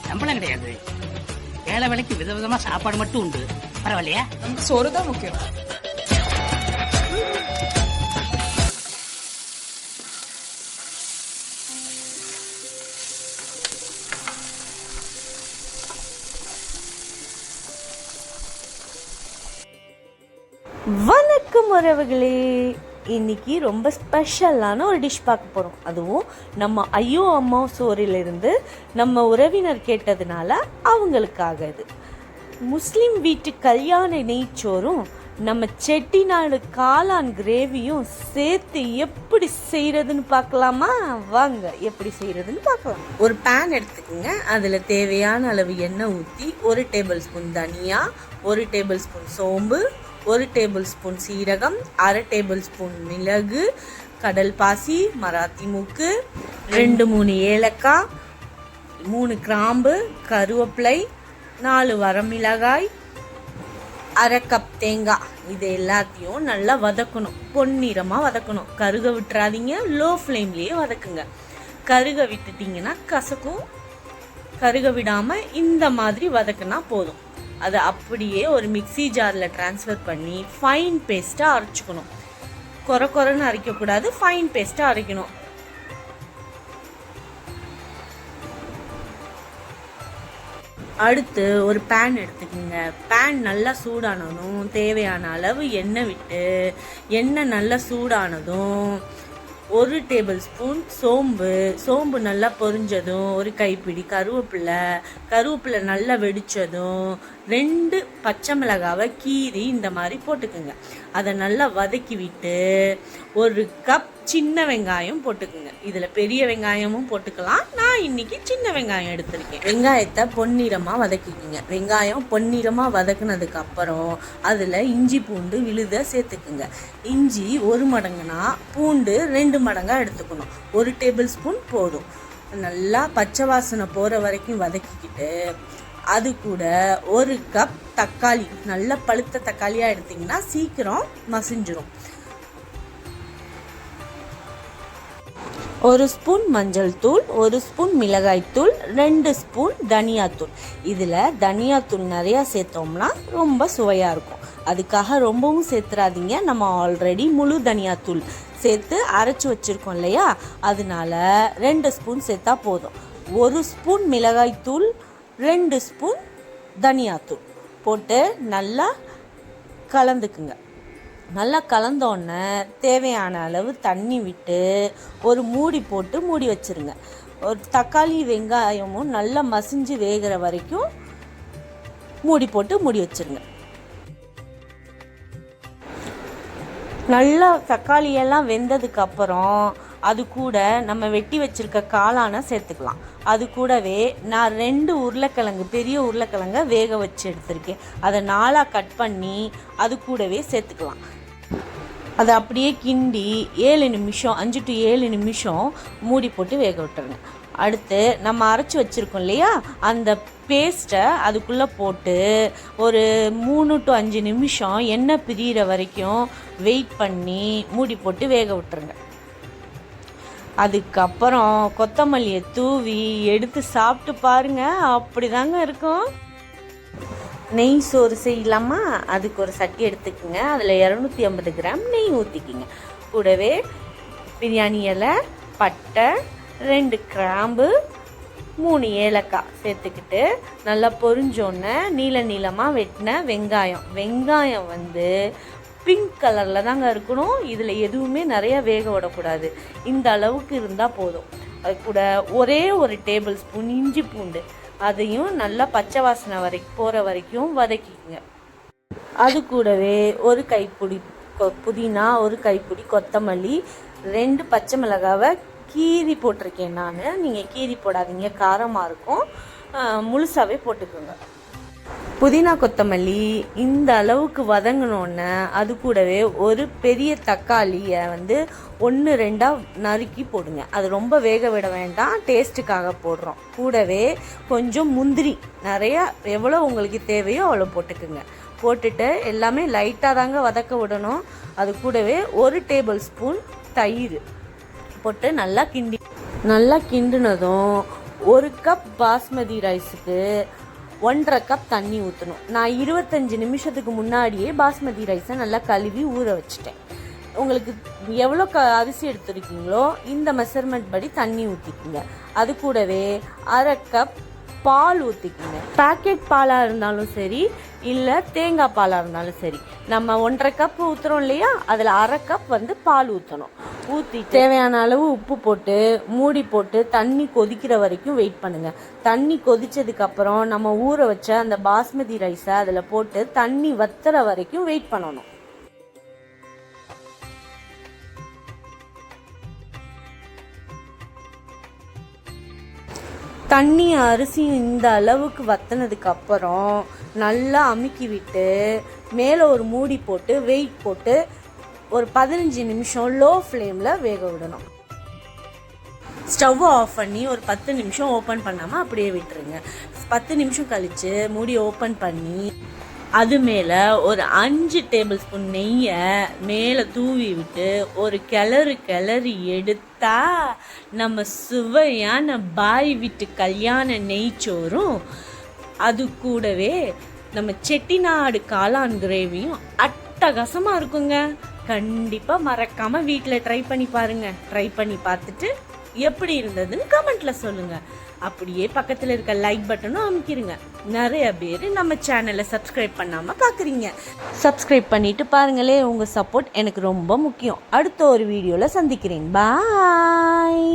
சம்பளம் கிடையாது. வேலை வேலைக்கு விதவிதமா சாப்பாடு மட்டும் உண்டு. பரவாயில்லையா? நமக்கு சோறு தான் முக்கியம். வணக்கம் உறவுகளே, இன்னைக்கு ரொம்ப ஸ்பெஷலான ஒரு டிஷ் பார்க்க போகிறோம். அதுவும் நம்ம ஐயோ அம்மா சோறிலிருந்து நம்ம உறவினர் கேட்டதுனால அவங்களுக்காக. இது முஸ்லீம் வீட்டு கல்யாண நெய்ச்சோறும் நம்ம செட்டிநாடு காளான் கிரேவியும் சேர்த்து எப்படி செய்கிறதுன்னு பார்க்கலாமா? வாங்க எப்படி செய்கிறதுன்னு பார்க்கலாம். ஒரு பேன் எடுத்துக்கோங்க. அதில் தேவையான அளவு எண்ணெய் ஊற்றி 1 டேபிள் ஸ்பூன் தனியா, 1 டேபிள் ஸ்பூன் சோம்பு, 1 டேபிள் ஸ்பூன் சீரகம், 1/2 டேபிள் ஸ்பூன் மிளகு, கடல் பாசி, மராத்தி மூக்கு, 2-3 ஏலக்காய், 3 கிராம்பு, கருவேப்பிலை, 4 வரமிளகாய், 1/2 கப் தேங்காய். இது எல்லாத்தையும் நல்லா வதக்கணும். பொன்னிறமாக வதக்கணும். கருக விட்டுறாதீங்க. லோ ஃப்ளேம்லேயே வதக்குங்க. கருக விட்டுட்டிங்கன்னா கசக்கும். கருக விடாமல் இந்த மாதிரி வதக்குனா போதும். அதை அப்படியே ஒரு மிக்சி ஜாரில் ட்ரான்ஸ்ஃபர் பண்ணி ஃபைன் பேஸ்ட்டாக அரைச்சிக்கணும். கொரன்னு அரைக்கக்கூடாது, ஃபைன் பேஸ்ட்டாக அரைக்கணும். அடுத்து ஒரு பேன் எடுத்துக்கோங்க. பேன் நல்லா சூடானதும் தேவையான அளவு எண்ணெய் விட்டு, எண்ணெய் நல்லா சூடானதும் 1 டேபிள் ஸ்பூன் சோம்பு நல்லா பொரிஞ்சதும் 1 கைப்பிடி கருவேப்பிலை நல்லா வெடித்ததும் 2 பச்சை மிளகாவை கீறி இந்த மாதிரி போட்டுக்குங்க. அதை நல்லா வதக்கி விட்டு 1 கப் சின்ன வெங்காயம் போட்டுக்குங்க. இதில் பெரிய வெங்காயமும் போட்டுக்கலாம். நான் இன்னைக்கு சின்ன வெங்காயம் எடுத்திருக்கேன். வெங்காயத்தை பொன்னிறமாக வதக்கிக்குங்க. வெங்காயம் பொன்னிறமாக வதக்குனதுக்கு அப்புறம் அதில் இஞ்சி பூண்டு விழுத சேர்த்துக்குங்க. இஞ்சி 1 மடங்குனா பூண்டு 2 மடங்காக எடுத்துக்கணும். 1 டேபிள் ஸ்பூன் போதும். நல்லா பச்சை வாசனை போகிற வரைக்கும் வதக்கிக்கிட்டு அது கூட 1 கப் தக்காளி, நல்லா பழுத்த தக்காளியாக எடுத்திங்கன்னா சீக்கிரம் மசிஞ்சிரும். 1 ஸ்பூன் மஞ்சள் தூள், 1 ஸ்பூன் மிளகாய் தூள், 2 ஸ்பூன் தனியாத்தூள். இதில் தனியாத்தூள் நிறையா சேர்த்தோம்னா ரொம்ப சுவையாக இருக்கும். அதுக்காக ரொம்பவும் சேர்த்துறாதீங்க. நம்ம ஆல்ரெடி முழு தனியாத்தூள் சேர்த்து அரைச்சி வச்சுருக்கோம் இல்லையா, அதனால 2 ஸ்பூன் சேர்த்தா போதும். 1 ஸ்பூன் மிளகாய் தூள், 2 ஸ்பூன் தனியாத்தூள் போட்டு நல்லா கலந்துக்குங்க. நல்லா கலந்தோடனே தேவையான அளவு தண்ணி விட்டு ஒரு மூடி போட்டு மூடி வச்சுருங்க. ஒரு தக்காளி வெங்காயமும் நல்லா மசிஞ்சு வேகிற வரைக்கும் மூடி போட்டு மூடி வச்சுருங்க. நல்லா தக்காளியெல்லாம் வெந்ததுக்கப்புறம் அது கூட நம்ம வெட்டி வச்சுருக்க காளானை சேர்த்துக்கலாம். அது கூடவே நான் 2 உருளைக்கிழங்கு, பெரிய உருளைக்கிழங்க வேக வச்சு எடுத்திருக்கேன். அதை 4ஆக கட் பண்ணி அது கூடவே சேர்த்துக்கலாம். அதை அப்படியே கிண்டி 7 நிமிஷம், 5 to 7 நிமிஷம் மூடி போட்டு வேக விட்டுருங்க. அடுத்து நம்ம அரைச்சி வச்சுருக்கோம் இல்லையா, அந்த பேஸ்ட்டை அதுக்குள்ளே போட்டு ஒரு 3 to 5 நிமிஷம் எண்ணெய் பிரிகிற வரைக்கும் வெயிட் பண்ணி மூடி போட்டு வேக விட்டுருங்க. அதுக்கப்புறம் கொத்தமல்லியை தூவி எடுத்து சாப்பிட்டு பாருங்க, அப்படிதாங்க இருக்கும். நெய் சோறு செய்யலாமா? அதுக்கு ஒரு சட்டி எடுத்துக்கோங்க. அதில் 250 கிராம் நெய் ஊற்றிக்கிங்க. கூடவே பிரியாணி இலை, பட்டை, 2 கிராம்பு, 3 ஏலக்காய் சேர்த்துக்கிட்டு நல்லா பொரிஞ்சோன்னே நீளமாக வெட்டின வெங்காயம் பிங்க் கலரில் தாங்க இருக்கணும். இதில் எதுவுமே நிறைய வேக விடக்கூடாது. இந்த அளவுக்கு இருந்தால் போதும். அது கூட ஒரே 1 டேபிள் ஸ்பூன் இஞ்சி பூண்டு, அதையும் நல்லா பச்சை வாசனை போகிற வரைக்கும் வதக்கிக்குங்க. அது கூடவே 1 கைப்பிடி புதினா, 1 கைப்பிடி கொத்தமல்லி, 2 பச்சை மிளகாவை கீரி போட்டிருக்கேன் நான். நீங்கள் கீரி போடாதீங்க, காரமாக இருக்கும். முழுசாகவே போட்டுக்கோங்க. புதினா கொத்தமல்லி இந்த அளவுக்கு வதங்கினோன்னே அது கூடவே ஒரு பெரிய தக்காளியை 1-2 நறுக்கி போடுங்க. அது ரொம்ப வேக விட வேண்டாம், டேஸ்ட்டுக்காக போடுறோம். கூடவே கொஞ்சம் முந்திரி, நிறையா எவ்வளோ உங்களுக்கு தேவையோ அவ்வளோ போட்டுக்குங்க. போட்டுட்டு எல்லாமே லைட்டாக தாங்க வதக்க விடணும். அது கூடவே 1 டேபிள் ஸ்பூன் தயிர் போட்டு நல்லா கிண்டினதும் 1 கப் பாஸ்மதி ரைஸுக்கு 1.5 கப் தண்ணி ஊற்றணும். நான் 25 நிமிஷத்துக்கு முன்னாடியே பாஸ்மதி ரைஸை நல்லா கழுவி ஊற வச்சுட்டேன். உங்களுக்கு எவ்வளோ அரிசி எடுத்துருக்கீங்களோ இந்த மெஷர்மெண்ட் படி தண்ணி ஊற்றிக்குங்க. அது கூடவே 1/2 கப் பால் ஊற்றிக்குங்க. பேக்கெட் பாலாக இருந்தாலும் சரி, இல்லை தேங்காய் பாலாக இருந்தாலும் சரி. நம்ம 1.5 கப் ஊற்றுறோம் இல்லையா, அதில் 1/2 கப் பால் ஊற்றணும். ஊற்றி தேவையான அளவு உப்பு போட்டு மூடி போட்டு தண்ணி கொதிக்கிற வரைக்கும் வெயிட் பண்ணுங்கள். தண்ணி கொதித்ததுக்கப்புறம் நம்ம ஊற வச்ச அந்த பாஸ்மதி ரைஸை அதில் போட்டு தண்ணி வத்துற வரைக்கும் வெயிட் பண்ணணும். தண்ணி அரிசி இந்த அளவுக்கு வத்தினதுக்கு அப்புறம் நல்லா அமுக்கி விட்டு மேலே ஒரு மூடி போட்டு வெயிட் போட்டு ஒரு 15 நிமிஷம் லோ ஃப்ளேமில் வேக விடணும். ஸ்டவ் ஆஃப் பண்ணி ஒரு 10 நிமிஷம் ஓப்பன் பண்ணாமல் அப்படியே விட்டுருங்க. 10 நிமிஷம் கழித்து மூடி ஓப்பன் பண்ணி அது மேலே ஒரு 5 டேபிள் ஸ்பூன் நெய்யை மேலே தூவி விட்டு ஒரு கிளறி எடுத்தா நம்ம சுவையான பாய் வீட்டு கல்யாண நெய்ச்சோறும் அது கூடவே நம்ம செட்டிநாடு காளான் கிரேவியும் அட்டகாசமாக இருக்குங்க. கண்டிப்பாக மறக்காமல் வீட்டில் ட்ரை பண்ணி பாருங்கள். ட்ரை பண்ணி பார்த்துட்டு எப்படி இருந்ததுன்னு கமெண்ட்டில் சொல்லுங்கள். அப்படியே பக்கத்தில் இருக்க லைக் பட்டனும் அமுக்கிடுங்க. நிறைய பேர் நம்ம சேனலை சப்ஸ்கிரைப் பண்ணாமல் பார்க்குறீங்க. சப்ஸ்கிரைப் பண்ணிவிட்டு பாருங்களே, உங்கள் சப்போர்ட் எனக்கு ரொம்ப முக்கியம். அடுத்த ஒரு வீடியோவில் சந்திக்கிறேன். பாய்.